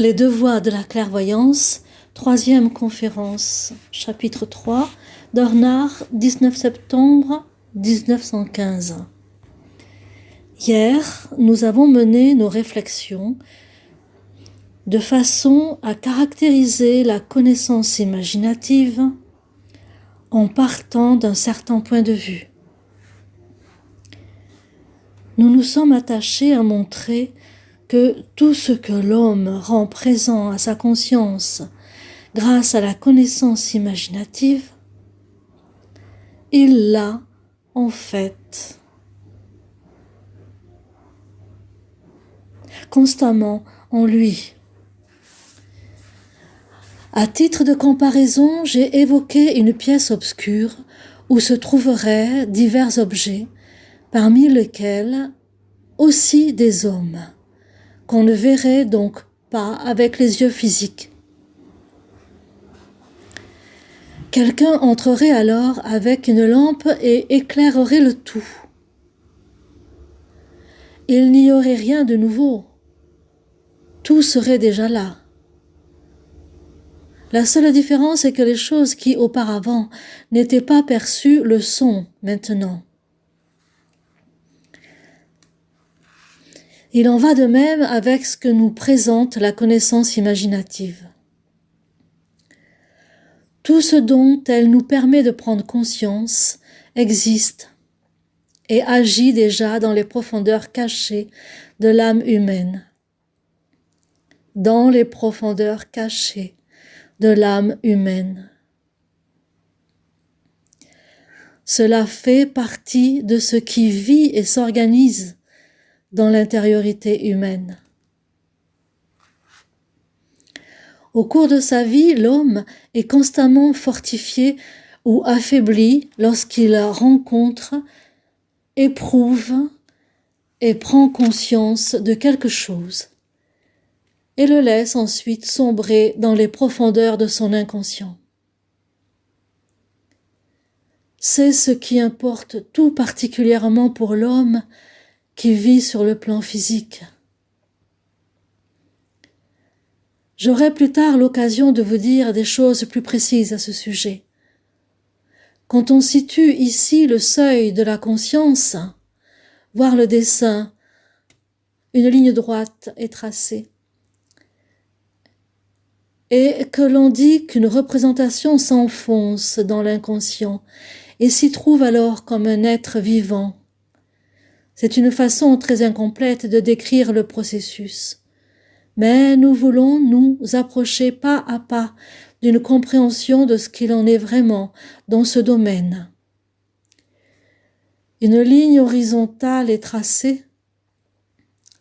Les deux voies de la clairvoyance, troisième conférence, chapitre 3, Dornard, 19 septembre 1915. Hier, nous avons mené nos réflexions de façon à caractériser la connaissance imaginative en partant d'un certain point de vue. Nous nous sommes attachés à montrer que tout ce que l'homme rend présent à sa conscience grâce à la connaissance imaginative, il l'a en fait constamment en lui. À titre de comparaison, j'ai évoqué une pièce obscure où se trouveraient divers objets, parmi lesquels aussi des hommes, qu'on ne verrait donc pas avec les yeux physiques. Quelqu'un entrerait alors avec une lampe et éclairerait le tout. Il n'y aurait rien de nouveau. Tout serait déjà là. La seule différence est que les choses qui auparavant n'étaient pas perçues le sont maintenant. Il en va de même avec ce que nous présente la connaissance imaginative. Tout ce dont elle nous permet de prendre conscience existe et agit déjà dans les profondeurs cachées de l'âme humaine. Dans les profondeurs cachées de l'âme humaine. Cela fait partie de ce qui vit et s'organise dans l'intériorité humaine. Au cours de sa vie, l'homme est constamment fortifié ou affaibli lorsqu'il rencontre, éprouve et prend conscience de quelque chose et le laisse ensuite sombrer dans les profondeurs de son inconscient. C'est ce qui importe tout particulièrement pour l'homme qui vit sur le plan physique. J'aurai plus tard l'occasion de vous dire des choses plus précises à ce sujet. Quand on situe ici le seuil de la conscience, voir le dessin, une ligne droite est tracée, et que l'on dit qu'une représentation s'enfonce dans l'inconscient et s'y trouve alors comme un être vivant. C'est une façon très incomplète de décrire le processus. Mais nous voulons nous approcher pas à pas d'une compréhension de ce qu'il en est vraiment dans ce domaine. Une ligne horizontale est tracée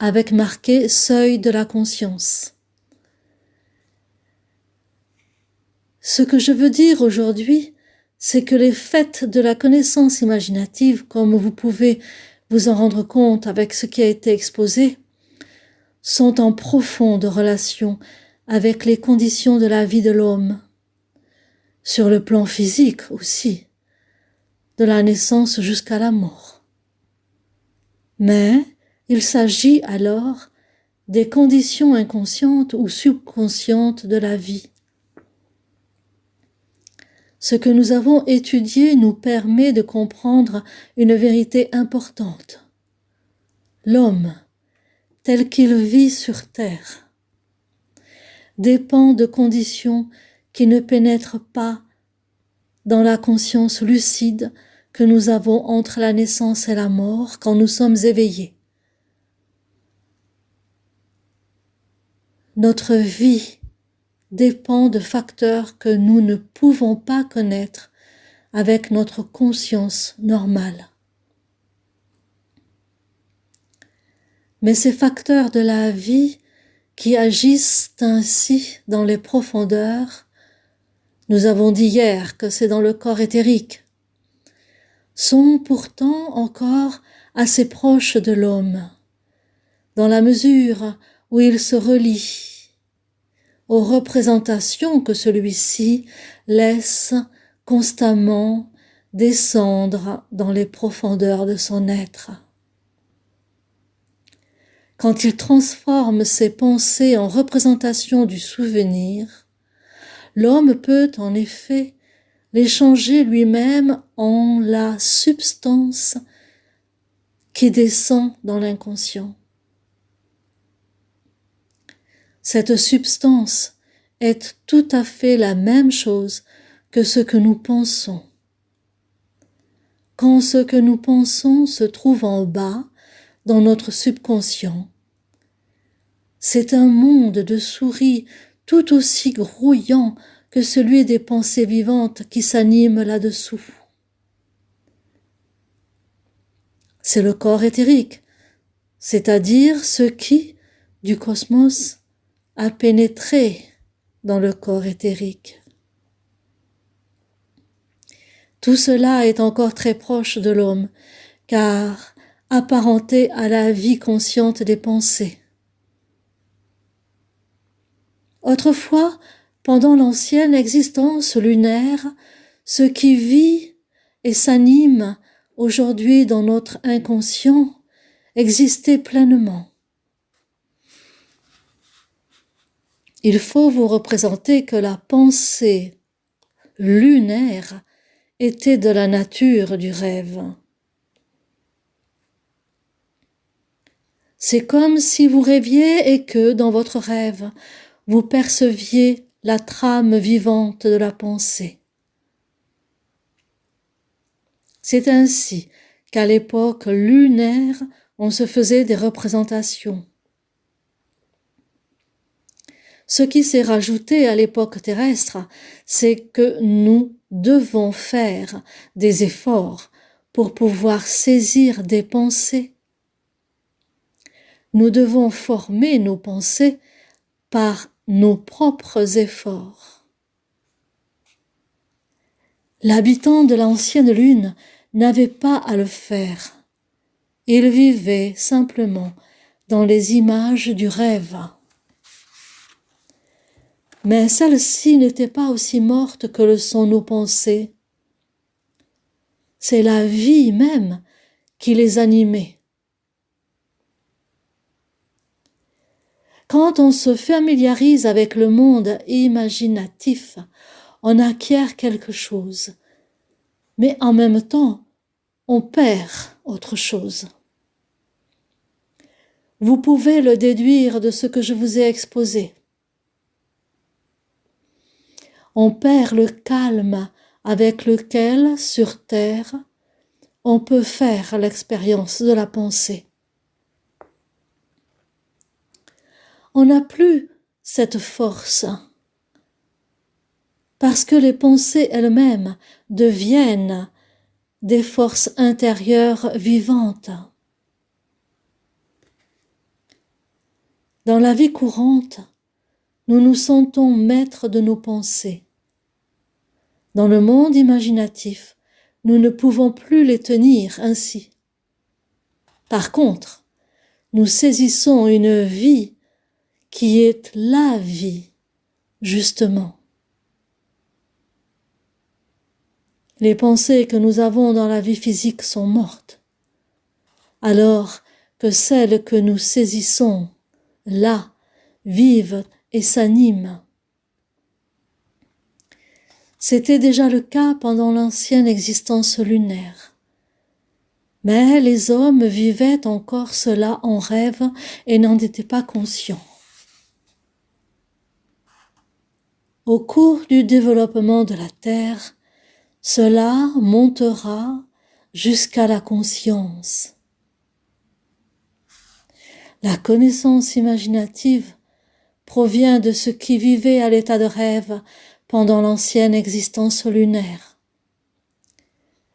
avec marqué « seuil de la conscience ». Ce que je veux dire aujourd'hui, c'est que les faits de la connaissance imaginative, comme vous pouvez vous en rendre compte avec ce qui a été exposé, sont en profonde relation avec les conditions de la vie de l'homme, sur le plan physique aussi, de la naissance jusqu'à la mort. Mais il s'agit alors des conditions inconscientes ou subconscientes de la vie. Ce que nous avons étudié nous permet de comprendre une vérité importante. L'homme, tel qu'il vit sur terre, dépend de conditions qui ne pénètrent pas dans la conscience lucide que nous avons entre la naissance et la mort quand nous sommes éveillés. Notre vie dépend de facteurs que nous ne pouvons pas connaître avec notre conscience normale. Mais ces facteurs de la vie qui agissent ainsi dans les profondeurs, nous avons dit hier que c'est dans le corps éthérique, sont pourtant encore assez proches de l'homme, dans la mesure où ils se relient aux représentations que celui-ci laisse constamment descendre dans les profondeurs de son être. quand il transforme ses pensées en représentation du souvenir, l'homme peut en effet les changer lui-même en la substance qui descend dans l'inconscient. Cette substance est tout à fait la même chose que ce que nous pensons. Quand ce que nous pensons se trouve en bas, dans notre subconscient, c'est un monde de souris tout aussi grouillant que celui des pensées vivantes qui s'animent là-dessous. C'est le corps éthérique, c'est-à-dire ce qui, du cosmos, a pénétré dans le corps éthérique. Tout cela est encore très proche de l'homme, car apparenté à la vie consciente des pensées. Autrefois, pendant l'ancienne existence lunaire, ce qui vit et s'anime aujourd'hui dans notre inconscient existait pleinement. Il faut vous représenter que la pensée lunaire était de la nature du rêve. C'est comme si vous rêviez et que, dans votre rêve, vous perceviez la trame vivante de la pensée. C'est ainsi qu'à l'époque lunaire, on se faisait des représentations. Ce qui s'est rajouté à l'époque terrestre, c'est que nous devons faire des efforts pour pouvoir saisir des pensées. Nous devons former nos pensées par nos propres efforts. L'habitant de l'ancienne lune n'avait pas à le faire. Il vivait simplement dans les images du rêve. Mais celles-ci n'étaient pas aussi mortes que le sont nos pensées. C'est la vie même qui les animait. Quand on se familiarise avec le monde imaginatif, on acquiert quelque chose, mais en même temps, on perd autre chose. Vous pouvez le déduire de ce que je vous ai exposé. On perd le calme avec lequel, sur Terre, on peut faire l'expérience de la pensée. On n'a plus cette force, parce que les pensées elles-mêmes deviennent des forces intérieures vivantes. Dans la vie courante, nous nous sentons maîtres de nos pensées. Dans le monde imaginatif, nous ne pouvons plus les tenir ainsi. Par contre, nous saisissons une vie qui est la vie, justement. Les pensées que nous avons dans la vie physique sont mortes, alors que celles que nous saisissons, là, vivent et s'animent. C'était déjà le cas pendant l'ancienne existence lunaire. Mais les hommes vivaient encore cela en rêve et n'en étaient pas conscients. Au cours du développement de la Terre, cela montera jusqu'à la conscience. La connaissance imaginative provient de ce qui vivait à l'état de rêve pendant l'ancienne existence lunaire.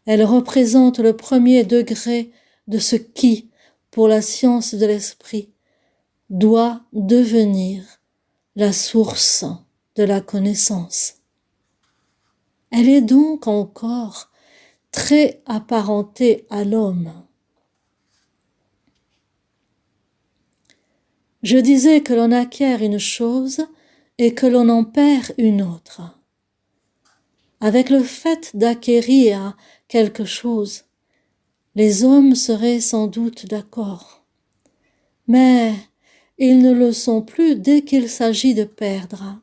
Elle représente le premier degré de ce qui, pour la science de l'esprit, doit devenir la source de la connaissance. Elle est donc encore très apparentée à l'homme. Je disais que l'on acquiert une chose et que l'on en perd une autre. Avec le fait d'acquérir quelque chose, les hommes seraient sans doute d'accord. Mais ils ne le sont plus dès qu'il s'agit de perdre.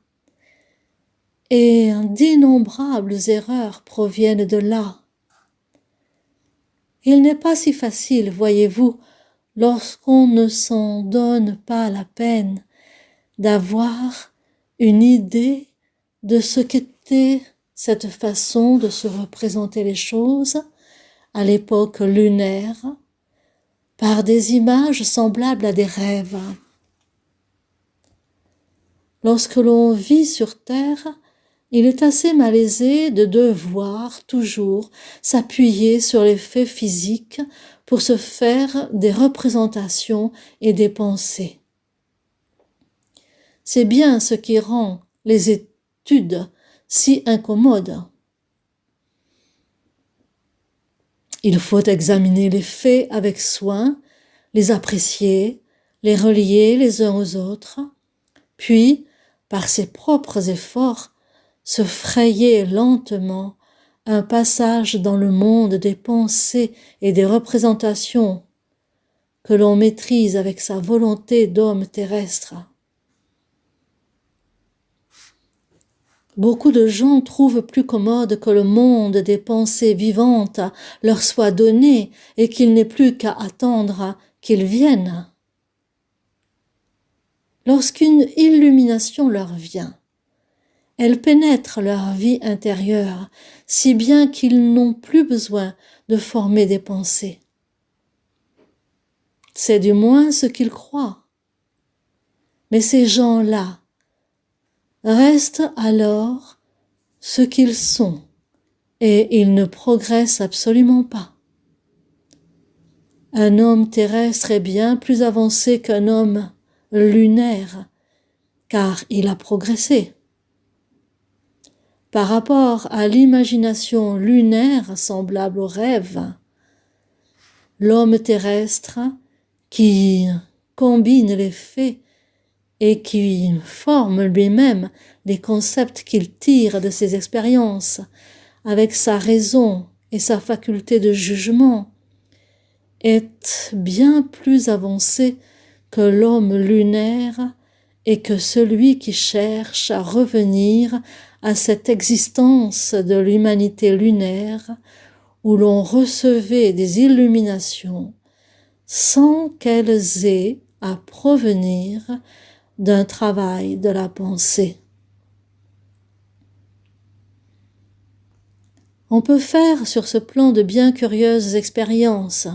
Et d'innombrables erreurs proviennent de là. Il n'est pas si facile, voyez-vous, lorsqu'on ne s'en donne pas la peine d'avoir une idée de ce qu'était cette façon de se représenter les choses à l'époque lunaire, par des images semblables à des rêves. Lorsque l'on vit sur Terre, il est assez malaisé de devoir toujours s'appuyer sur les faits physiques pour se faire des représentations et des pensées. C'est bien ce qui rend les études si incommodes. Il faut examiner les faits avec soin, les apprécier, les relier les uns aux autres, puis, par ses propres efforts, se frayer lentement un passage dans le monde des pensées et des représentations que l'on maîtrise avec sa volonté d'homme terrestre. Beaucoup de gens trouvent plus commode que le monde des pensées vivantes leur soit donné et qu'il n'ait plus qu'à attendre qu'ils viennent. Lorsqu'une illumination leur vient, elle pénètre leur vie intérieure, si bien qu'ils n'ont plus besoin de former des pensées. C'est du moins ce qu'ils croient. Mais ces gens-là restent alors ce qu'ils sont et ils ne progressent absolument pas. Un homme terrestre est bien plus avancé qu'un homme lunaire, car il a progressé. Par rapport à l'imagination lunaire semblable au rêve, l'homme terrestre qui combine les faits et qui forme lui-même les concepts qu'il tire de ses expériences avec sa raison et sa faculté de jugement, est bien plus avancé que l'homme lunaire et que celui qui cherche à revenir à cette existence de l'humanité lunaire où l'on recevait des illuminations sans qu'elles aient à provenir d'un travail de la pensée. On peut faire sur ce plan de bien curieuses expériences.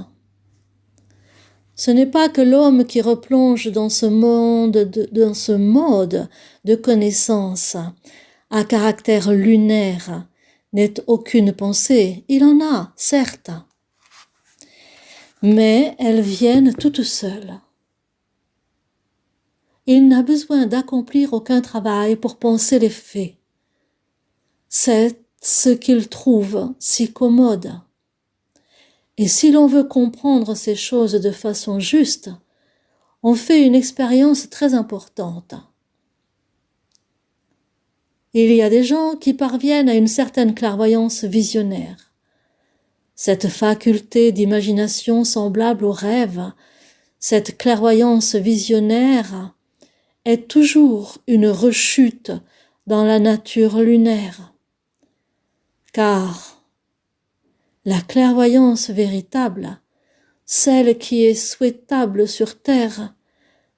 Ce n'est pas que l'homme qui replonge dans ce mode de connaissance à caractère lunaire n'ait aucune pensée. Il en a, certes, mais elles viennent toutes seules. Il n'a besoin d'accomplir aucun travail pour penser les faits. C'est ce qu'il trouve si commode. Et si l'on veut comprendre ces choses de façon juste, on fait une expérience très importante. Il y a des gens qui parviennent à une certaine clairvoyance visionnaire. Cette faculté d'imagination semblable au rêve, cette clairvoyance visionnaire est toujours une rechute dans la nature lunaire. Car la clairvoyance véritable, celle qui est souhaitable sur terre,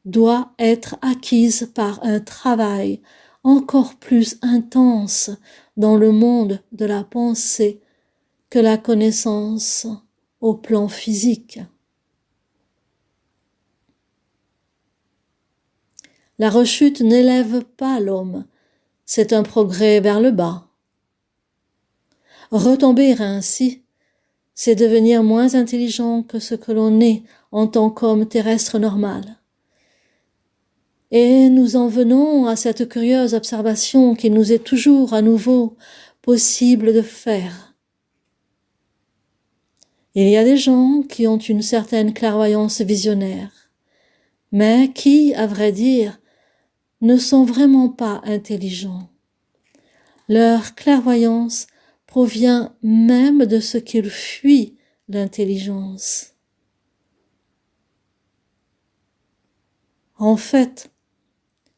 doit être acquise par un travail encore plus intense dans le monde de la pensée que la connaissance au plan physique. La rechute n'élève pas l'homme, c'est un progrès vers le bas. Retomber ainsi, c'est devenir moins intelligent que ce que l'on est en tant qu'homme terrestre normal. Et nous en venons à cette curieuse observation qu'il nous est toujours à nouveau possible de faire. Il y a des gens qui ont une certaine clairvoyance visionnaire, mais qui, à vrai dire, ne sont vraiment pas intelligents. Leur clairvoyance provient même de ce qu'ils fuient l'intelligence. En fait,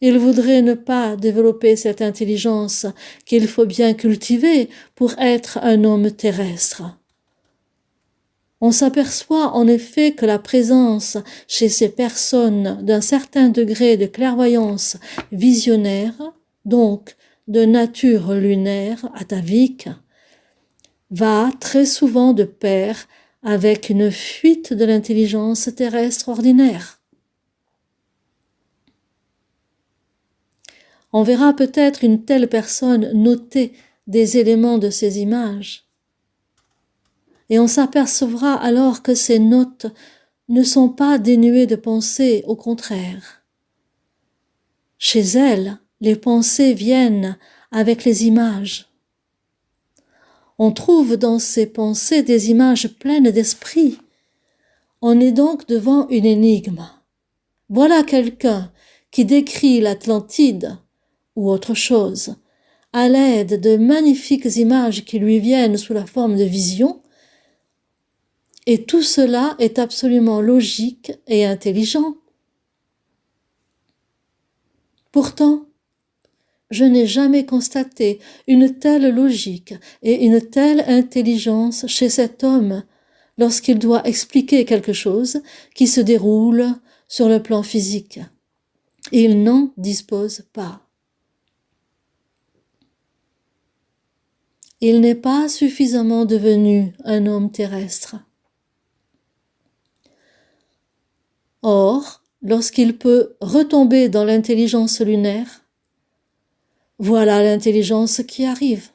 il voudrait ne pas développer cette intelligence qu'il faut bien cultiver pour être un homme terrestre. On s'aperçoit en effet que la présence chez ces personnes d'un certain degré de clairvoyance visionnaire, donc de nature lunaire, atavique, va très souvent de pair avec une fuite de l'intelligence terrestre ordinaire. On verra peut-être une telle personne noter des éléments de ces images. Et on s'apercevra alors que ces notes ne sont pas dénuées de pensée, au contraire. Chez elle, les pensées viennent avec les images. On trouve dans ces pensées des images pleines d'esprit. On est donc devant une énigme. Voilà quelqu'un qui décrit l'Atlantide ou autre chose à l'aide de magnifiques images qui lui viennent sous la forme de visions, et tout cela est absolument logique et intelligent. Pourtant, je n'ai jamais constaté une telle logique et une telle intelligence chez cet homme lorsqu'il doit expliquer quelque chose qui se déroule sur le plan physique. Il n'en dispose pas. Il n'est pas suffisamment devenu un homme terrestre. Or, lorsqu'il peut retomber dans l'intelligence lunaire, voilà l'intelligence qui arrive.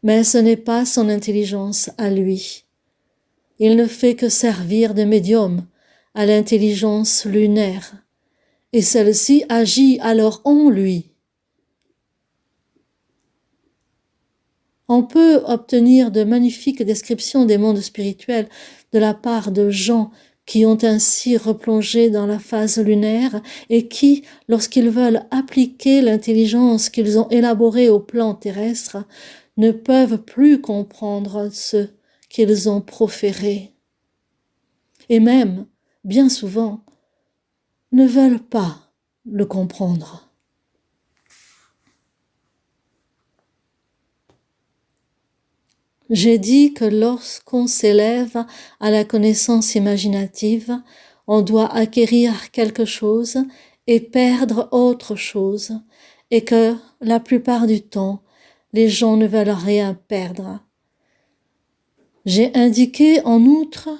Mais ce n'est pas son intelligence à lui. Il ne fait que servir de médium à l'intelligence lunaire, et celle-ci agit alors en lui. On peut obtenir de magnifiques descriptions des mondes spirituels de la part de gens qui ont ainsi replongé dans la phase lunaire et qui, lorsqu'ils veulent appliquer l'intelligence qu'ils ont élaborée au plan terrestre, ne peuvent plus comprendre ce qu'ils ont proféré. Et même, bien souvent, ne veulent pas le comprendre. J'ai dit que lorsqu'on s'élève à la connaissance imaginative, on doit acquérir quelque chose et perdre autre chose, et que, la plupart du temps, les gens ne veulent rien perdre. J'ai indiqué en outre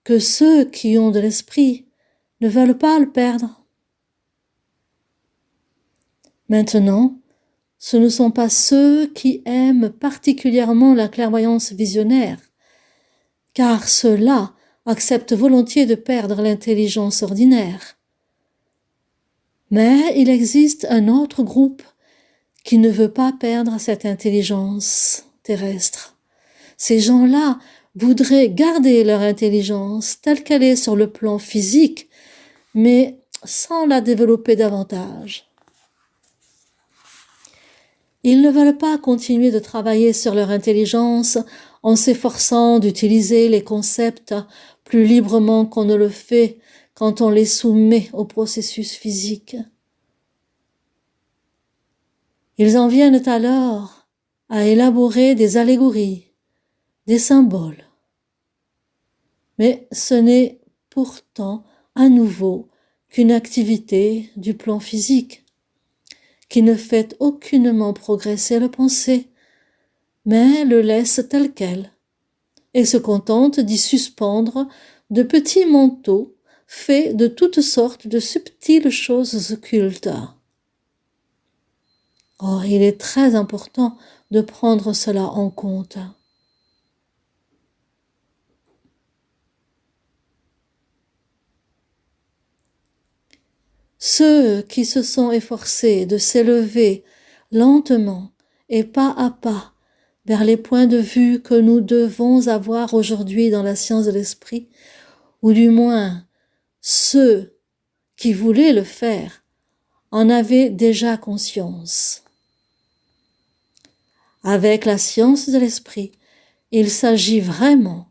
que ceux qui ont de l'esprit ne veulent pas le perdre. Maintenant, ce ne sont pas ceux qui aiment particulièrement la clairvoyance visionnaire, car ceux-là acceptent volontiers de perdre l'intelligence ordinaire. Mais il existe un autre groupe qui ne veut pas perdre cette intelligence terrestre. Ces gens-là voudraient garder leur intelligence telle qu'elle est sur le plan physique, mais sans la développer davantage. Ils ne veulent pas continuer de travailler sur leur intelligence en s'efforçant d'utiliser les concepts plus librement qu'on ne le fait quand on les soumet au processus physique. Ils en viennent alors à élaborer des allégories, des symboles. Mais ce n'est pourtant à nouveau qu'une activité du plan physique, qui ne fait aucunement progresser la pensée, mais le laisse tel quel, et se contente d'y suspendre de petits manteaux faits de toutes sortes de subtiles choses occultes. Or, il est très important de prendre cela en compte. Ceux qui se sont efforcés de s'élever lentement et pas à pas vers les points de vue que nous devons avoir aujourd'hui dans la science de l'esprit, ou du moins ceux qui voulaient le faire, en avaient déjà conscience. Avec la science de l'esprit, il s'agit vraiment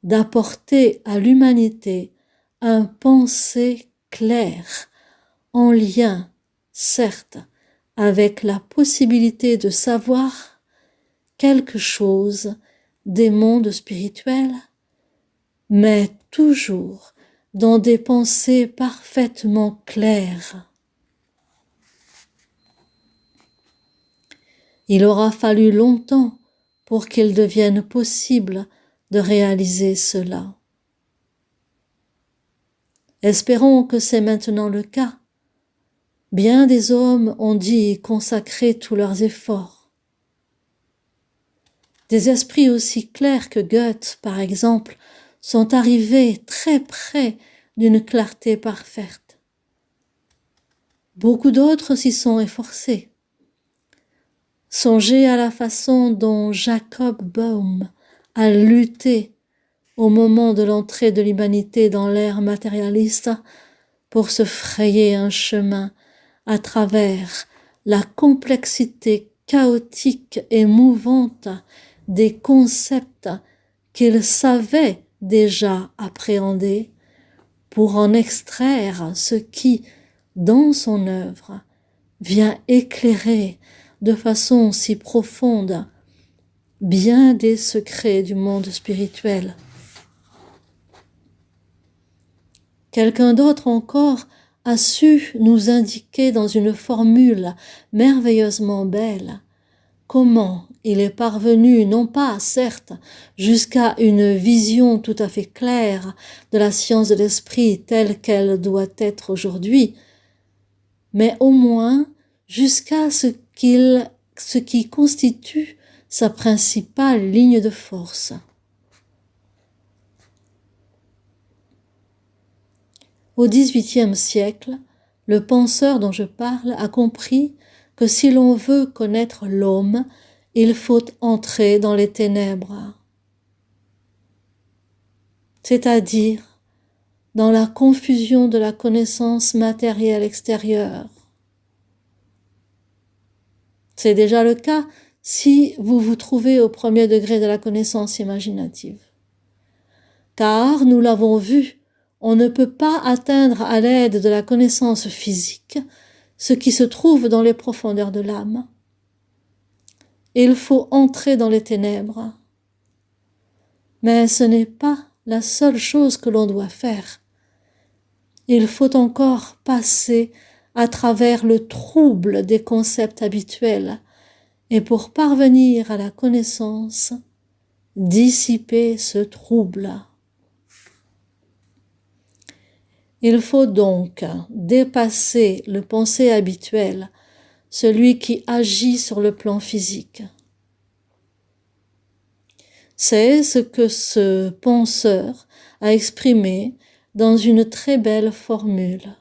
d'apporter à l'humanité un pensée clair, en lien, certes, avec la possibilité de savoir quelque chose des mondes spirituels, mais toujours dans des pensées parfaitement claires. Il aura fallu longtemps pour qu'il devienne possible de réaliser cela. Espérons que c'est maintenant le cas. Bien des hommes ont dit y consacrer tous leurs efforts. Des esprits aussi clairs que Goethe, par exemple, sont arrivés très près d'une clarté parfaite. Beaucoup d'autres s'y sont efforcés. Songez à la façon dont Jacob Boehme a lutté au moment de l'entrée de l'humanité dans l'ère matérialiste pour se frayer un chemin à travers la complexité chaotique et mouvante des concepts qu'il savait déjà appréhender pour en extraire ce qui, dans son œuvre, vient éclairer de façon si profonde bien des secrets du monde spirituel. Quelqu'un d'autre encore a su nous indiquer dans une formule merveilleusement belle comment il est parvenu, non pas, certes, jusqu'à une vision tout à fait claire de la science de l'esprit telle qu'elle doit être aujourd'hui, mais au moins jusqu'à ce qui constitue sa principale ligne de force. Au XVIIIe siècle, le penseur dont je parle a compris que si l'on veut connaître l'homme, il faut entrer dans les ténèbres, c'est-à-dire dans la confusion de la connaissance matérielle extérieure. C'est déjà le cas si vous vous trouvez au premier degré de la connaissance imaginative. Car, nous l'avons vu, on ne peut pas atteindre à l'aide de la connaissance physique ce qui se trouve dans les profondeurs de l'âme. Il faut entrer dans les ténèbres. Mais ce n'est pas la seule chose que l'on doit faire. Il faut encore passer à travers le trouble des concepts habituels et pour parvenir à la connaissance, dissiper ce trouble. Il faut donc dépasser le pensée habituel, celui qui agit sur le plan physique. C'est ce que ce penseur a exprimé dans une très belle formule.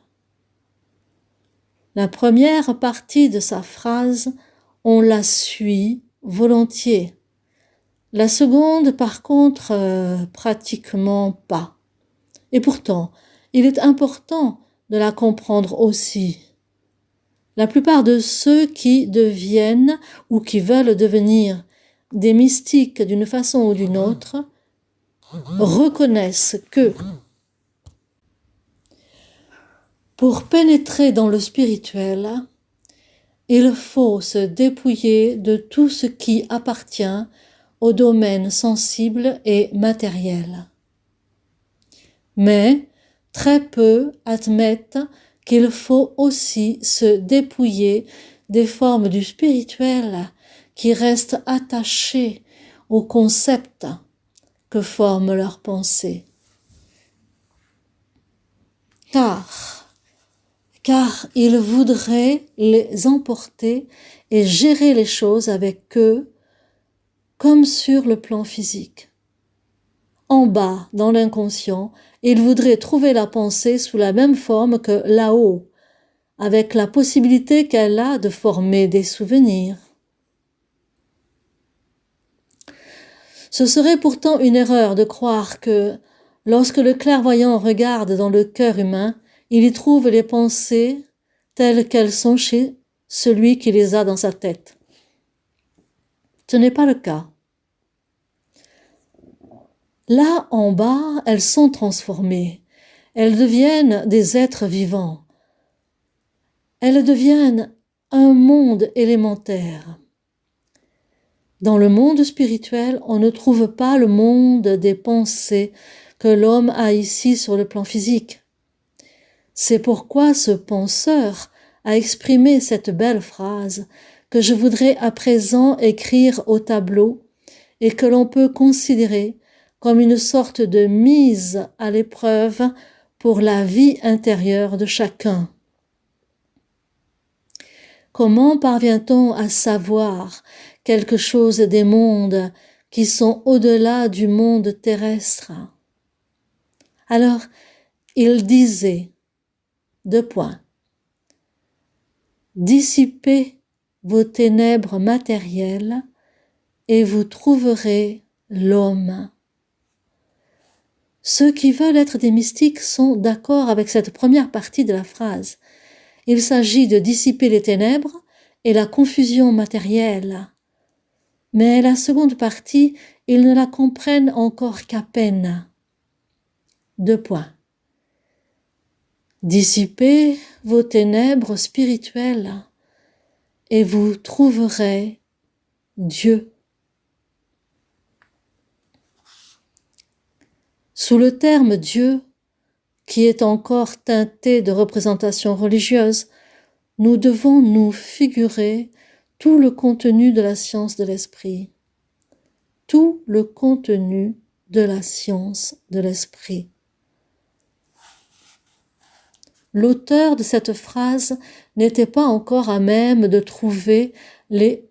La première partie de sa phrase, on la suit volontiers. La seconde, par contre, pratiquement pas. Et pourtant, il est important de la comprendre aussi. La plupart de ceux qui deviennent ou qui veulent devenir des mystiques d'une façon ou d'une autre reconnaissent que pour pénétrer dans le spirituel, il faut se dépouiller de tout ce qui appartient au domaine sensible et matériel. Mais très peu admettent qu'il faut aussi se dépouiller des formes du spirituel qui restent attachées aux concepts que forment leurs pensées. Car ils voudraient les emporter et gérer les choses avec eux comme sur le plan physique. En bas, dans l'inconscient, ils voudraient trouver la pensée sous la même forme que là-haut, avec la possibilité qu'elle a de former des souvenirs. Ce serait pourtant une erreur de croire que, lorsque le clairvoyant regarde dans le cœur humain, il y trouve les pensées telles qu'elles sont chez celui qui les a dans sa tête. Ce n'est pas le cas. Là, en bas, elles sont transformées elles deviennent des êtres vivants. Elles deviennent un monde élémentaire. Dans le monde spirituel, on ne trouve pas le monde des pensées que l'homme a ici sur le plan physique. C'est pourquoi ce penseur a exprimé cette belle phrase que je voudrais à présent écrire au tableau et que l'on peut considérer comme une sorte de mise à l'épreuve pour la vie intérieure de chacun. Comment parvient-on à savoir quelque chose des mondes qui sont au-delà du monde terrestre? Alors, il disait, dissipez vos ténèbres matérielles et vous trouverez l'homme. Ceux qui veulent être des mystiques sont d'accord avec cette première partie de la phrase. Il s'agit de dissiper les ténèbres et la confusion matérielle. Mais la seconde partie, ils ne la comprennent encore qu'à peine. Dissipez vos ténèbres spirituelles et vous trouverez Dieu. Sous le terme Dieu, qui est encore teinté de représentations religieuses, nous devons nous figurer tout le contenu de la science de l'esprit. Tout le contenu de la science de l'esprit. L'auteur de cette phrase n'était pas encore à même de trouver les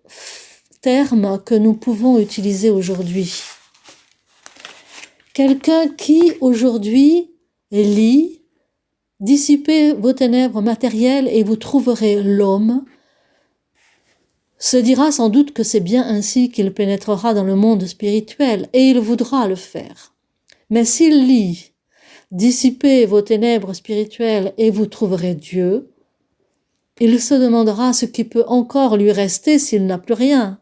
termes que nous pouvons utiliser aujourd'hui. Quelqu'un qui aujourd'hui lit « Dissipez vos ténèbres matérielles et vous trouverez l'homme » se dira sans doute que c'est bien ainsi qu'il pénétrera dans le monde spirituel et il voudra le faire. Mais s'il lit « Dissipez vos ténèbres spirituelles et vous trouverez Dieu », il se demandera ce qui peut encore lui rester s'il n'a plus rien.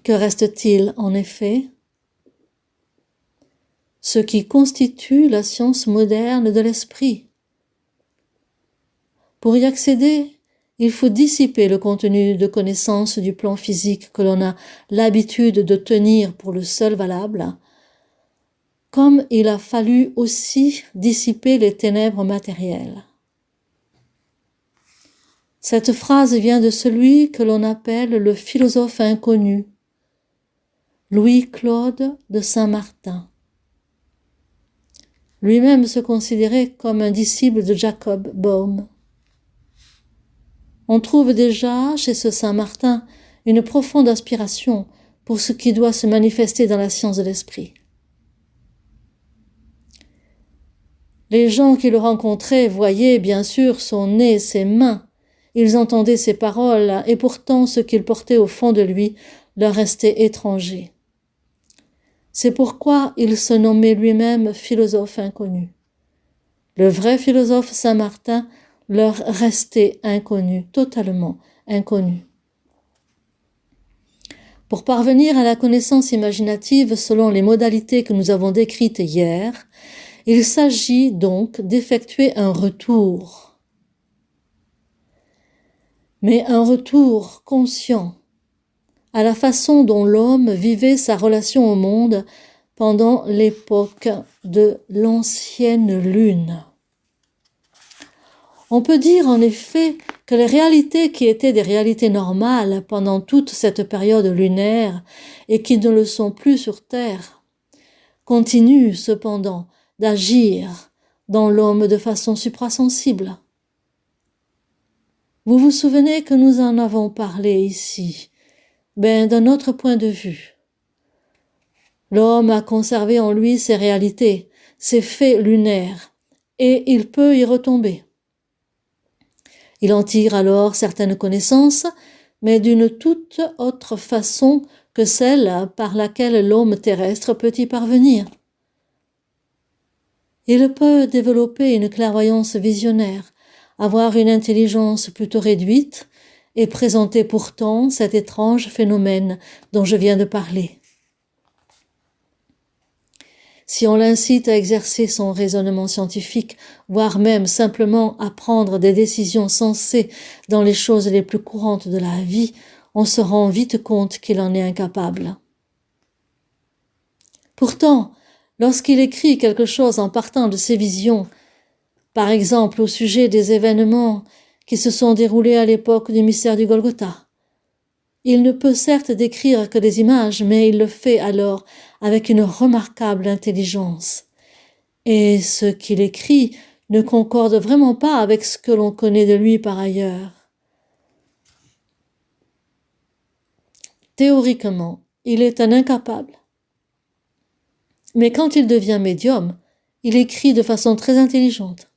Que reste-t-il en effet? Ce qui constitue la science moderne de l'esprit. Pour y accéder, il faut dissiper le contenu de connaissance du plan physique que l'on a l'habitude de tenir pour le seul valable, comme il a fallu aussi dissiper les ténèbres matérielles. Cette phrase vient de celui que l'on appelle le philosophe inconnu, Louis-Claude de Saint-Martin. Lui-même se considérait comme un disciple de Jacob Boehme. On trouve déjà chez ce Saint-Martin une profonde aspiration pour ce qui doit se manifester dans la science de l'esprit. Les gens qui le rencontraient voyaient bien sûr son nez, ses mains. Ils entendaient ses paroles et pourtant ce qu'il portait au fond de lui leur restait étranger. C'est pourquoi il se nommait lui-même philosophe inconnu. Le vrai philosophe Saint-Martin leur restait inconnu, totalement inconnu. Pour parvenir à la connaissance imaginative selon les modalités que nous avons décrites hier, il s'agit donc d'effectuer un retour. Mais un retour conscient à la façon dont l'homme vivait sa relation au monde pendant l'époque de l'ancienne lune. On peut dire en effet que les réalités qui étaient des réalités normales pendant toute cette période lunaire et qui ne le sont plus sur Terre, continuent cependant d'agir dans l'homme de façon suprasensible. Vous vous souvenez que nous en avons parlé ici, d'un autre point de vue. L'homme a conservé en lui ses réalités, ses faits lunaires, et il peut y retomber. Il en tire alors certaines connaissances, mais d'une toute autre façon que celle par laquelle l'homme terrestre peut y parvenir. Il peut développer une clairvoyance visionnaire, avoir une intelligence plutôt réduite et présenter pourtant cet étrange phénomène dont je viens de parler. Si on l'incite à exercer son raisonnement scientifique, voire même simplement à prendre des décisions sensées dans les choses les plus courantes de la vie, on se rend vite compte qu'il en est incapable. Pourtant, lorsqu'il écrit quelque chose en partant de ses visions, par exemple au sujet des événements qui se sont déroulés à l'époque du mystère du Golgotha, il ne peut certes décrire que des images, mais il le fait alors avec une remarquable intelligence. Et ce qu'il écrit ne concorde vraiment pas avec ce que l'on connaît de lui par ailleurs. Théoriquement, il est un incapable. Mais quand il devient médium, il écrit de façon très intelligente,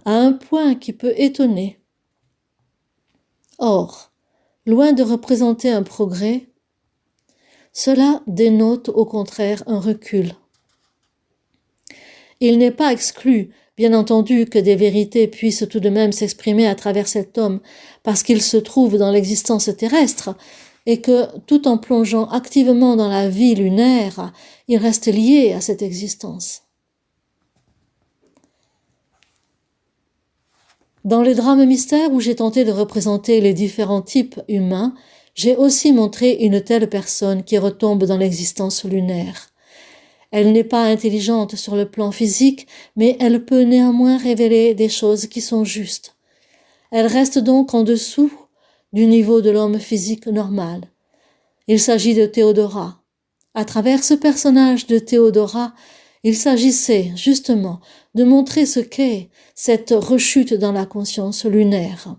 à un point qui peut étonner. Or, loin de représenter un progrès, cela dénote au contraire un recul. Il n'est pas exclu, bien entendu, que des vérités puissent tout de même s'exprimer à travers cet homme, parce qu'il se trouve dans l'existence terrestre, et que, tout en plongeant activement dans la vie lunaire, il reste lié à cette existence. Dans les drames mystères où j'ai tenté de représenter les différents types humains, j'ai aussi montré une telle personne qui retombe dans l'existence lunaire. Elle n'est pas intelligente sur le plan physique, mais elle peut néanmoins révéler des choses qui sont justes. Elle reste donc en dessous du niveau de l'homme physique normal. Il s'agit de Théodora. À travers ce personnage de Théodora, il s'agissait justement de montrer ce qu'est cette rechute dans la conscience lunaire.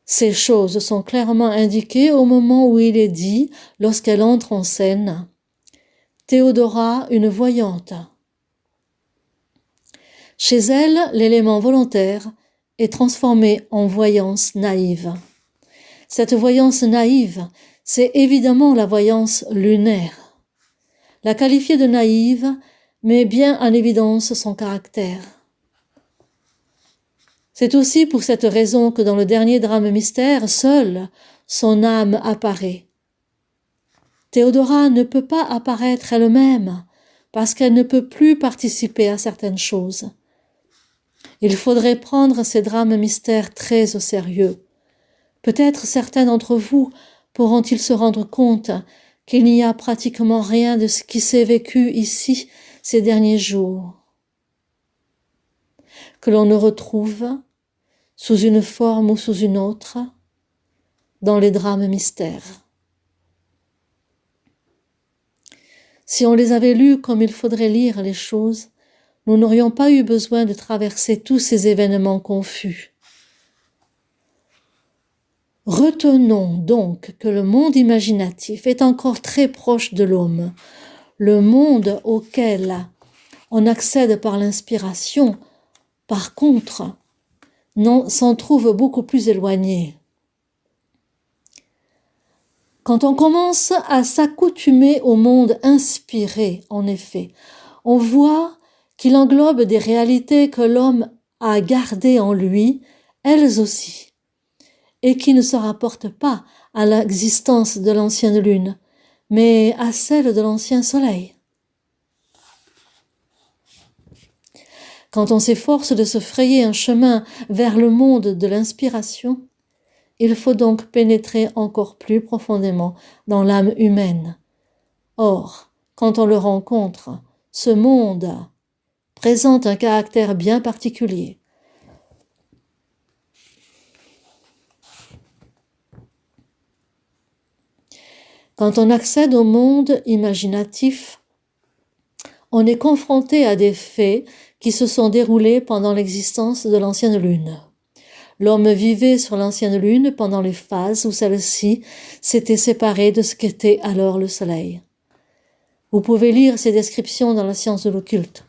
Ces choses sont clairement indiquées au moment où il est dit, lorsqu'elle entre en scène, Théodora, une voyante. Chez elle, l'élément volontaire est transformé en voyance naïve. Cette voyance naïve, c'est évidemment la voyance lunaire. La qualifier de naïve met bien en évidence son caractère. C'est aussi pour cette raison que dans le dernier drame mystère, seule son âme apparaît. Théodora ne peut pas apparaître elle-même parce qu'elle ne peut plus participer à certaines choses. Il faudrait prendre ces drames mystères très au sérieux. Peut-être certains d'entre vous pourront-ils se rendre compte qu'il n'y a pratiquement rien de ce qui s'est vécu ici ces derniers jours, que l'on ne retrouve, sous une forme ou sous une autre, dans les drames mystères. Si on les avait lus comme il faudrait lire les choses, nous n'aurions pas eu besoin de traverser tous ces événements confus. Retenons donc que le monde imaginatif est encore très proche de l'homme. Le monde auquel on accède par l'inspiration, par contre, s'en trouve beaucoup plus éloigné. Quand on commence à s'accoutumer au monde inspiré, en effet, on voit qu'il englobe des réalités que l'homme a gardées en lui, elles aussi, et qui ne se rapportent pas à l'existence de l'ancienne lune, mais à celle de l'ancien soleil. Quand on s'efforce de se frayer un chemin vers le monde de l'inspiration, il faut donc pénétrer encore plus profondément dans l'âme humaine. Or, quand on le rencontre, ce monde présente un caractère bien particulier. Quand on accède au monde imaginatif, on est confronté à des faits qui se sont déroulés pendant l'existence de l'ancienne lune. L'homme vivait sur l'ancienne lune pendant les phases où celle-ci s'était séparée de ce qu'était alors le soleil. Vous pouvez lire ces descriptions dans la science de l'occulte.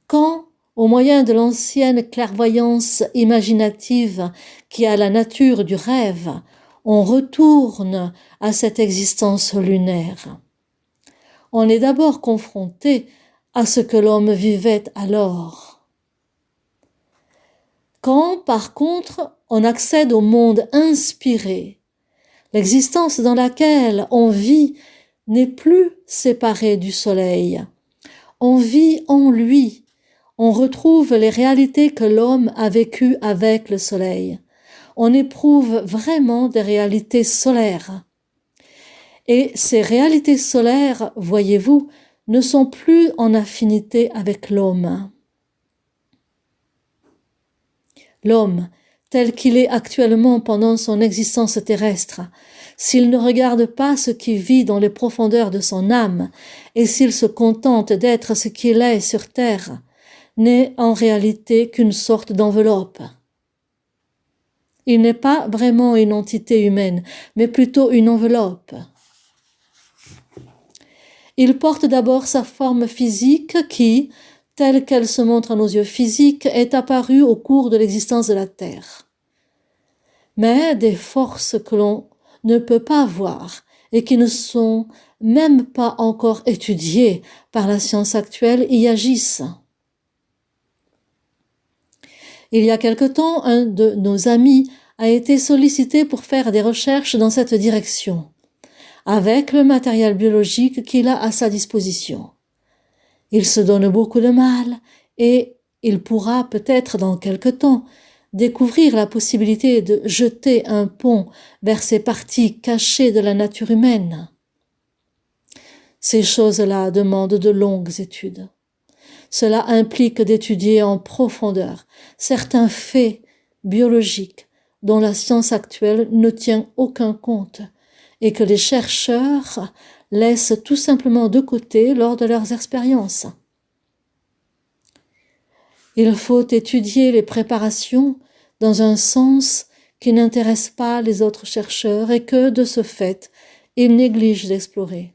Quand, au moyen de l'ancienne clairvoyance imaginative qui a la nature du rêve, on retourne à cette existence lunaire, on est d'abord confronté à ce que l'homme vivait alors. Quand, par contre, on accède au monde inspiré, l'existence dans laquelle on vit n'est plus séparé du soleil. On vit en lui. On retrouve les réalités que l'homme a vécues avec le soleil. On éprouve vraiment des réalités solaires. Et ces réalités solaires, voyez-vous, ne sont plus en affinité avec l'homme. L'homme, tel qu'il est actuellement pendant son existence terrestre, s'il ne regarde pas ce qui vit dans les profondeurs de son âme, et s'il se contente d'être ce qu'il est sur terre, n'est en réalité qu'une sorte d'enveloppe. Il n'est pas vraiment une entité humaine, mais plutôt une enveloppe. Il porte d'abord sa forme physique qui, telle qu'elle se montre à nos yeux physiques, est apparue au cours de l'existence de la Terre. Mais des forces que l'on ne peut pas voir et qui ne sont même pas encore étudiées par la science actuelle y agissent. Il y a quelque temps, un de nos amis a été sollicité pour faire des recherches dans cette direction, avec le matériel biologique qu'il a à sa disposition. Il se donne beaucoup de mal et il pourra peut-être dans quelque temps découvrir la possibilité de jeter un pont vers ces parties cachées de la nature humaine. Ces choses-là demandent de longues études. Cela implique d'étudier en profondeur certains faits biologiques dont la science actuelle ne tient aucun compte et que les chercheurs laissent tout simplement de côté lors de leurs expériences. Il faut étudier les préparations dans un sens qui n'intéresse pas les autres chercheurs et que, de ce fait, ils négligent d'explorer.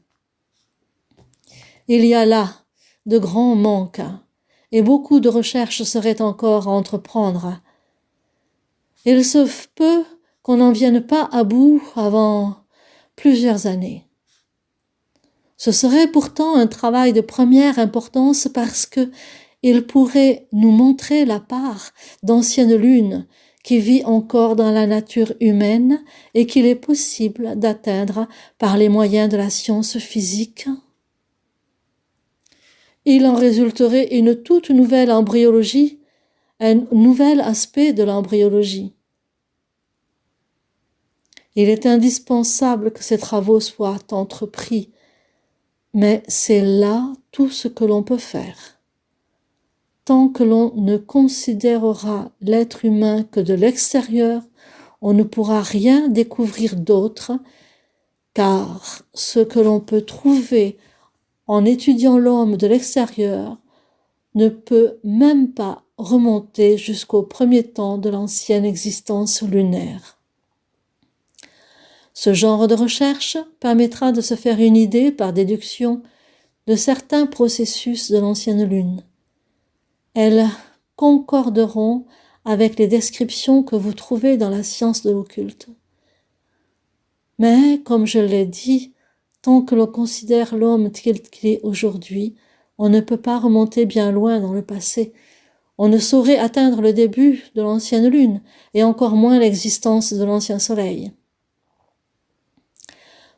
Il y a là de grands manques et beaucoup de recherches seraient encore à entreprendre. Il se peut qu'on n'en vienne pas à bout avant plusieurs années. Ce serait pourtant un travail de première importance parce que il pourrait nous montrer la part d'ancienne lune qui vit encore dans la nature humaine et qu'il est possible d'atteindre par les moyens de la science physique. Il en résulterait une toute nouvelle embryologie, un nouvel aspect de l'embryologie. Il est indispensable que ces travaux soient entrepris, mais c'est là tout ce que l'on peut faire. Tant que l'on ne considérera l'être humain que de l'extérieur, on ne pourra rien découvrir d'autre, car ce que l'on peut trouver en étudiant l'homme de l'extérieur ne peut même pas remonter jusqu'au premier temps de l'ancienne existence lunaire. Ce genre de recherche permettra de se faire une idée par déduction de certains processus de l'ancienne lune. Elles concorderont avec les descriptions que vous trouvez dans la science de l'occulte. Mais, comme je l'ai dit, tant que l'on considère l'homme tel qu'il est aujourd'hui, on ne peut pas remonter bien loin dans le passé. On ne saurait atteindre le début de l'ancienne lune, et encore moins l'existence de l'ancien soleil.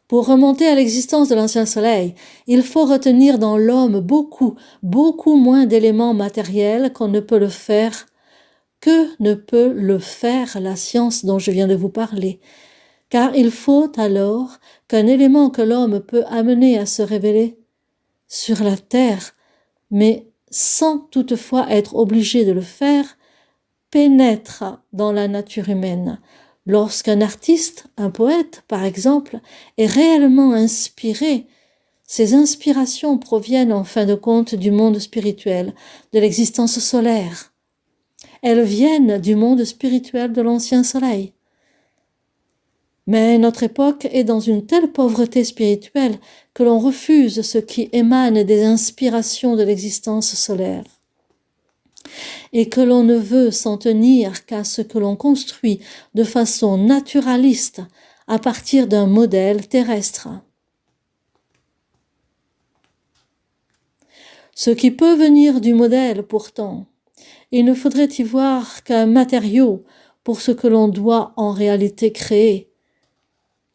Pour remonter à l'existence de l'ancien soleil, il faut retenir dans l'homme beaucoup moins d'éléments matériels que ne peut le faire la science dont je viens de vous parler. Car il faut alors qu'un élément que l'homme peut amener à se révéler sur la terre, mais sans toutefois être obligé de le faire, pénètre dans la nature humaine. Lorsqu'un artiste, un poète par exemple, est réellement inspiré, ces inspirations proviennent en fin de compte du monde spirituel, de l'existence solaire. Elles viennent du monde spirituel de l'ancien soleil. Mais notre époque est dans une telle pauvreté spirituelle que l'on refuse ce qui émane des inspirations de l'existence solaire et que l'on ne veut s'en tenir qu'à ce que l'on construit de façon naturaliste à partir d'un modèle terrestre. Ce qui peut venir du modèle, pourtant, il ne faudrait y voir qu'un matériau pour ce que l'on doit en réalité créer.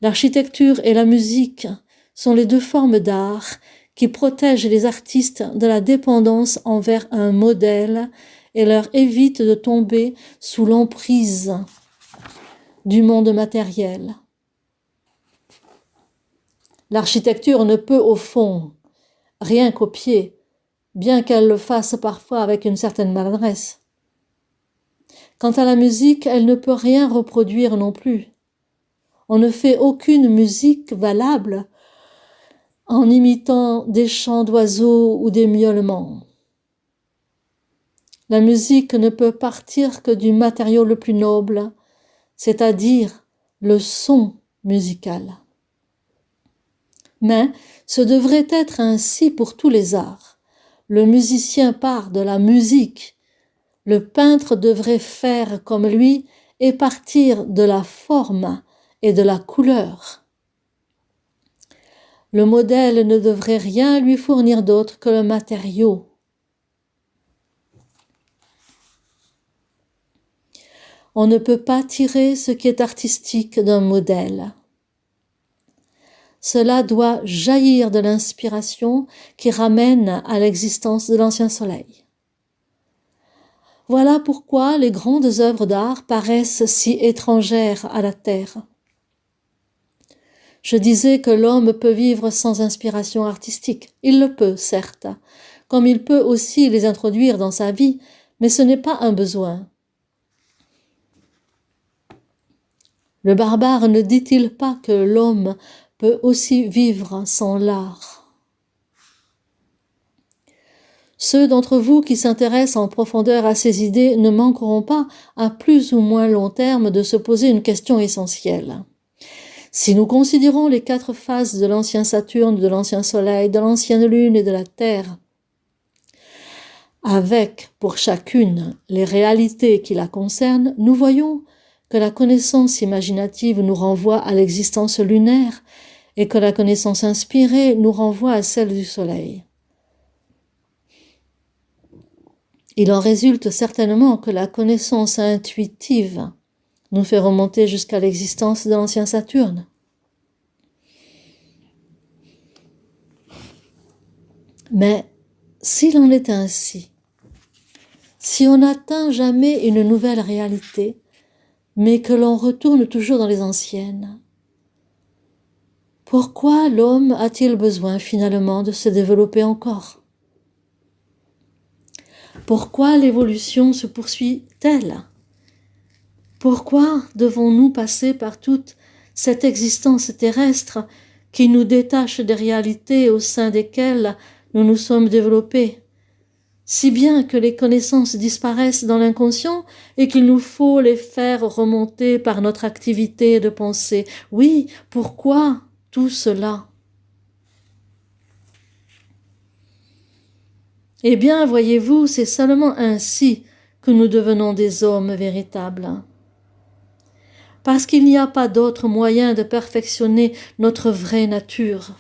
L'architecture et la musique sont les deux formes d'art qui protègent les artistes de la dépendance envers un modèle et leur évitent de tomber sous l'emprise du monde matériel. L'architecture ne peut, au fond, rien copier, bien qu'elle le fasse parfois avec une certaine maladresse. Quant à la musique, elle ne peut rien reproduire non plus. On ne fait aucune musique valable en imitant des chants d'oiseaux ou des miaulements. La musique ne peut partir que du matériau le plus noble, c'est-à-dire le son musical. Mais ce devrait être ainsi pour tous les arts. Le musicien part de la musique. Le peintre devrait faire comme lui et partir de la forme et de la couleur. Le modèle ne devrait rien lui fournir d'autre que le matériau. On ne peut pas tirer ce qui est artistique d'un modèle. Cela doit jaillir de l'inspiration qui ramène à l'existence de l'ancien soleil. Voilà pourquoi les grandes œuvres d'art paraissent si étrangères à la terre. Je disais que l'homme peut vivre sans inspiration artistique. Il le peut, certes, comme il peut aussi les introduire dans sa vie, mais ce n'est pas un besoin. Le barbare ne dit-il pas que l'homme peut aussi vivre sans l'art? Ceux d'entre vous qui s'intéressent en profondeur à ces idées ne manqueront pas, à plus ou moins long terme, de se poser une question essentielle. Si nous considérons les 4 phases de l'ancien Saturne, de l'ancien Soleil, de l'ancienne Lune et de la Terre, avec pour chacune les réalités qui la concernent, nous voyons que la connaissance imaginative nous renvoie à l'existence lunaire et que la connaissance inspirée nous renvoie à celle du Soleil. Il en résulte certainement que la connaissance intuitive nous fait remonter jusqu'à l'existence de l'ancien Saturne. Mais s'il en est ainsi, si on n'atteint jamais une nouvelle réalité, mais que l'on retourne toujours dans les anciennes, pourquoi l'homme a-t-il besoin finalement de se développer encore? Pourquoi l'évolution se poursuit-elle? Pourquoi devons-nous passer par toute cette existence terrestre qui nous détache des réalités au sein desquelles nous nous sommes développés, si bien que les connaissances disparaissent dans l'inconscient et qu'il nous faut les faire remonter par notre activité de pensée? Oui, pourquoi tout cela? Eh bien, voyez-vous, c'est seulement ainsi que nous devenons des hommes véritables. Parce qu'il n'y a pas d'autre moyen de perfectionner notre vraie nature.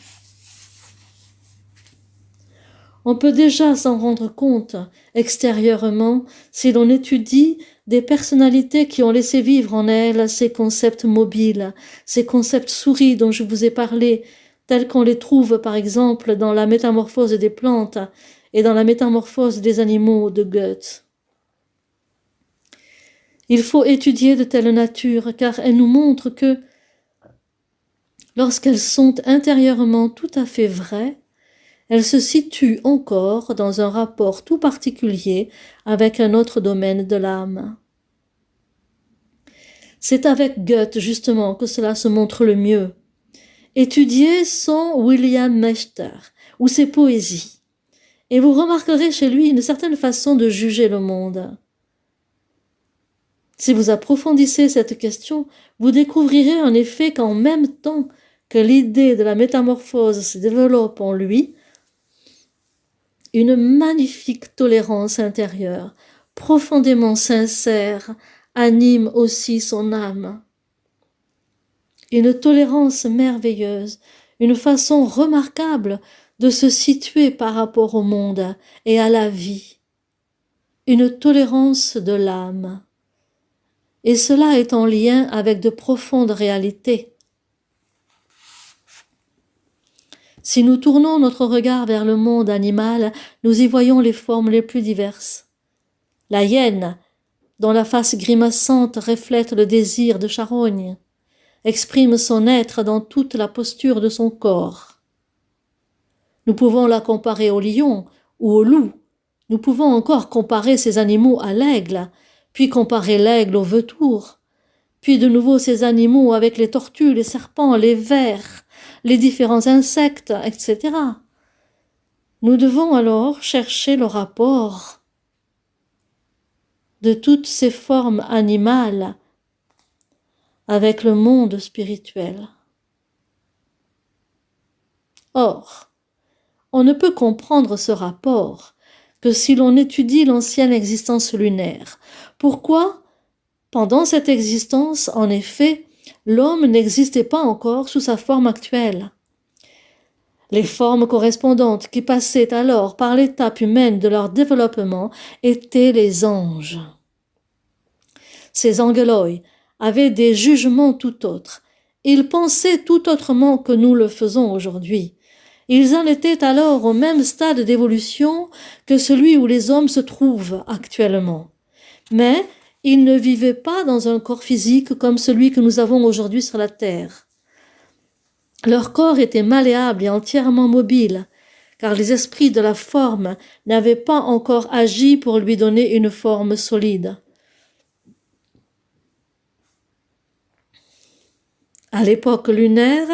On peut déjà s'en rendre compte extérieurement si l'on étudie des personnalités qui ont laissé vivre en elles ces concepts mobiles, ces concepts souris dont je vous ai parlé, tels qu'on les trouve par exemple dans la métamorphose des plantes et dans la métamorphose des animaux de Goethe. Il faut étudier de telles natures car elles nous montrent que, lorsqu'elles sont intérieurement tout à fait vraies, elles se situent encore dans un rapport tout particulier avec un autre domaine de l'âme. C'est avec Goethe justement que cela se montre le mieux. Étudiez son William Meister ou ses poésies, et vous remarquerez chez lui une certaine façon de juger le monde. Si vous approfondissez cette question, vous découvrirez en effet qu'en même temps que l'idée de la métamorphose se développe en lui, une magnifique tolérance intérieure, profondément sincère, anime aussi son âme. Une tolérance merveilleuse, une façon remarquable de se situer par rapport au monde et à la vie. Une tolérance de l'âme. Et cela est en lien avec de profondes réalités. Si nous tournons notre regard vers le monde animal, nous y voyons les formes les plus diverses. La hyène, dont la face grimaçante reflète le désir de charogne, exprime son être dans toute la posture de son corps. Nous pouvons la comparer au lion ou au loup. Nous pouvons encore comparer ces animaux à l'aigle, puis comparer l'aigle au vautour, puis de nouveau ces animaux avec les tortues, les serpents, les vers, les différents insectes, etc. Nous devons alors chercher le rapport de toutes ces formes animales avec le monde spirituel. Or, on ne peut comprendre ce rapport que si l'on étudie l'ancienne existence lunaire. Pourquoi ? Pendant cette existence, en effet, l'homme n'existait pas encore sous sa forme actuelle. Les formes correspondantes qui passaient alors par l'étape humaine de leur développement étaient les anges. Ces angeloi avaient des jugements tout autres. Ils pensaient tout autrement que nous le faisons aujourd'hui. Ils en étaient alors au même stade d'évolution que celui où les hommes se trouvent actuellement. Mais ils ne vivaient pas dans un corps physique comme celui que nous avons aujourd'hui sur la terre. Leur corps était malléable et entièrement mobile, car les esprits de la forme n'avaient pas encore agi pour lui donner une forme solide. À l'époque lunaire,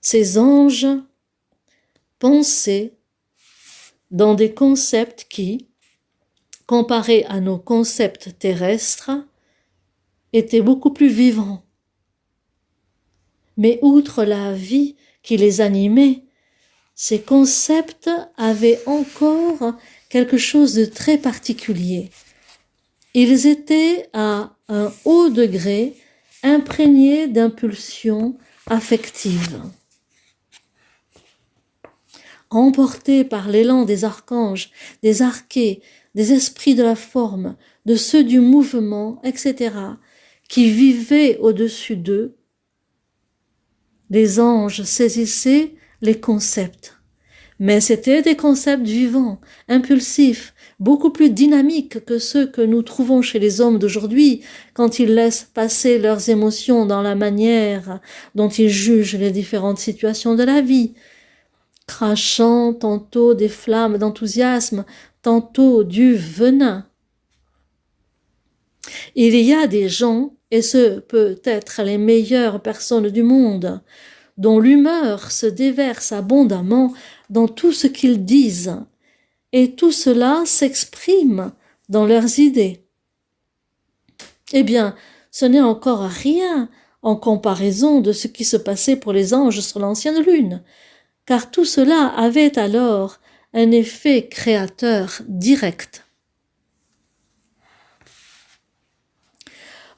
ces anges pensaient dans des concepts qui, comparés à nos concepts terrestres, étaient beaucoup plus vivants. Mais outre la vie qui les animait, ces concepts avaient encore quelque chose de très particulier. Ils étaient à un haut degré imprégnés d'impulsions affectives. Emportés par l'élan des archanges, des archées, des esprits de la forme, de ceux du mouvement, etc., qui vivaient au-dessus d'eux, les anges saisissaient les concepts. Mais c'étaient des concepts vivants, impulsifs, beaucoup plus dynamiques que ceux que nous trouvons chez les hommes d'aujourd'hui quand ils laissent passer leurs émotions dans la manière dont ils jugent les différentes situations de la vie, crachant tantôt des flammes d'enthousiasme, tantôt du venin. Il y a des gens, et ce peut être les meilleures personnes du monde, dont l'humeur se déverse abondamment dans tout ce qu'ils disent, et tout cela s'exprime dans leurs idées. Eh bien, ce n'est encore rien en comparaison de ce qui se passait pour les anges sur l'ancienne lune, car tout cela avait alors un effet créateur direct.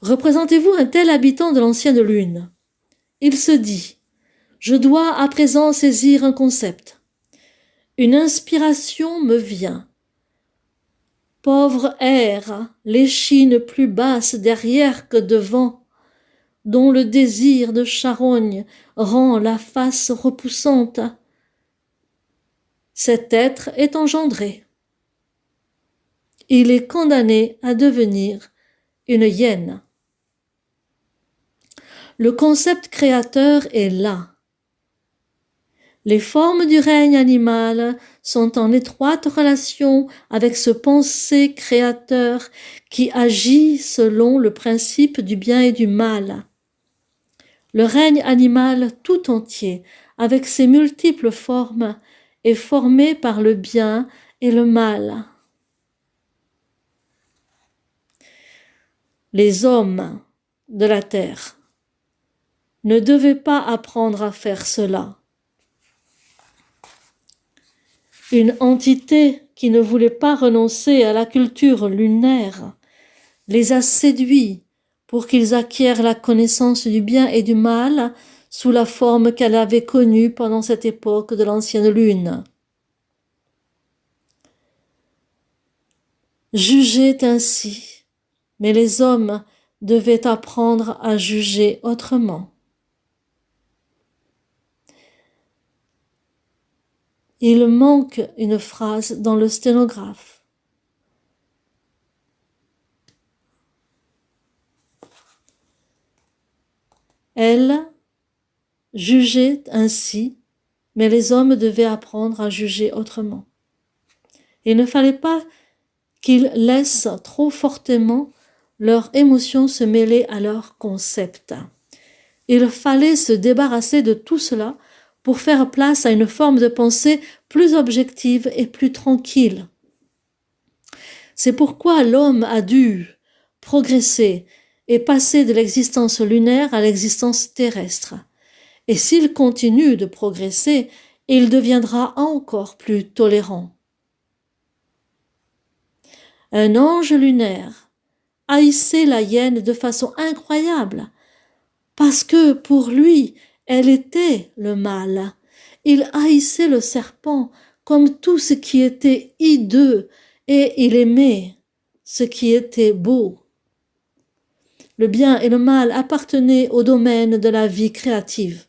Représentez-vous un tel habitant de l'ancienne lune. Il se dit « Je dois à présent saisir un concept. Une inspiration me vient. Pauvre air, l'échine plus basse derrière que devant, dont le désir de charogne rend la face repoussante. Cet être est engendré. Il est condamné à devenir une hyène. Le concept créateur est là. Les formes du règne animal sont en étroite relation avec ce pensée créateur qui agit selon le principe du bien et du mal. Le règne animal tout entier, avec ses multiples formes, est formé par le bien et le mal. Les hommes de la terre ne devaient pas apprendre à faire cela. Une entité qui ne voulait pas renoncer à la culture lunaire les a séduits pour qu'ils acquièrent la connaissance du bien et du mal sous la forme qu'elle avait connue pendant cette époque de l'ancienne lune. Jugeaient ainsi, mais les hommes devaient apprendre à juger autrement. il manque une phrase dans le sténographe. Elle jugeait ainsi, mais les hommes devaient apprendre à juger autrement. Il ne fallait pas qu'ils laissent trop fortement leurs émotions se mêler à leurs concepts. Il fallait se débarrasser de tout cela pour faire place à une forme de pensée plus objective et plus tranquille. C'est pourquoi l'homme a dû progresser et passer de l'existence lunaire à l'existence terrestre. Et s'il continue de progresser, il deviendra encore plus tolérant. Un ange lunaire haïssait la hyène de façon incroyable, parce que pour lui, elle était le mal. Il haïssait le serpent comme tout ce qui était hideux, et il aimait ce qui était beau. Le bien et le mal appartenaient au domaine de la vie créative.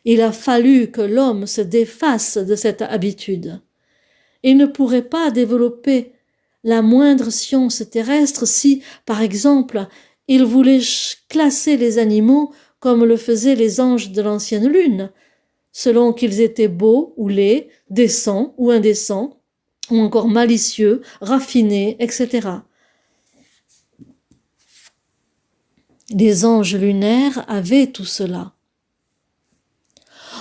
Il a fallu que l'homme se défasse de cette habitude. Il ne pourrait pas développer la moindre science terrestre si, par exemple, il voulait classer les animaux comme le faisaient les anges de l'ancienne lune, selon qu'ils étaient beaux ou laids, décents ou indécents, ou encore malicieux, raffinés, etc. Les anges lunaires avaient tout cela.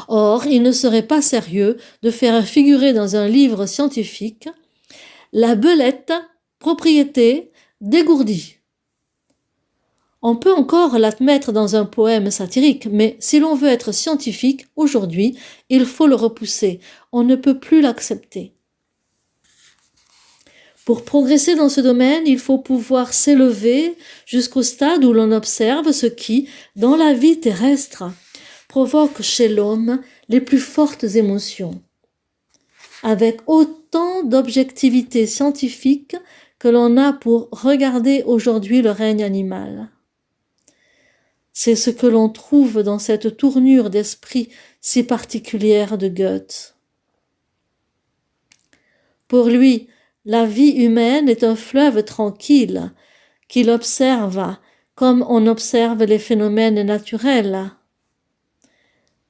Or, il ne serait pas sérieux de faire figurer dans un livre scientifique la belette, propriété, dégourdie. On peut encore l'admettre dans un poème satirique, mais si l'on veut être scientifique, aujourd'hui, il faut le repousser. On ne peut plus l'accepter. Pour progresser dans ce domaine, il faut pouvoir s'élever jusqu'au stade où l'on observe ce qui, dans la vie terrestre, provoque chez l'homme les plus fortes émotions, avec autant d'objectivité scientifique que l'on a pour regarder aujourd'hui le règne animal. C'est ce que l'on trouve dans cette tournure d'esprit si particulière de Goethe. Pour lui, la vie humaine est un fleuve tranquille qu'il observe comme on observe les phénomènes naturels.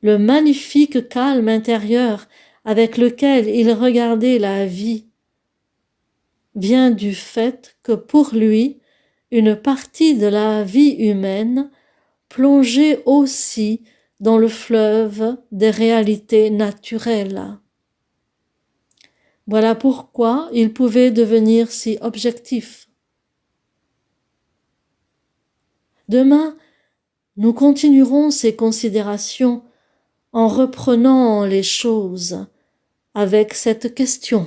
Le magnifique calme intérieur avec lequel il regardait la vie vient du fait que pour lui, une partie de la vie humaine plongeait aussi dans le fleuve des réalités naturelles. Voilà pourquoi il pouvait devenir si objectif. Demain, nous continuerons ces considérations en reprenant les choses avec cette question.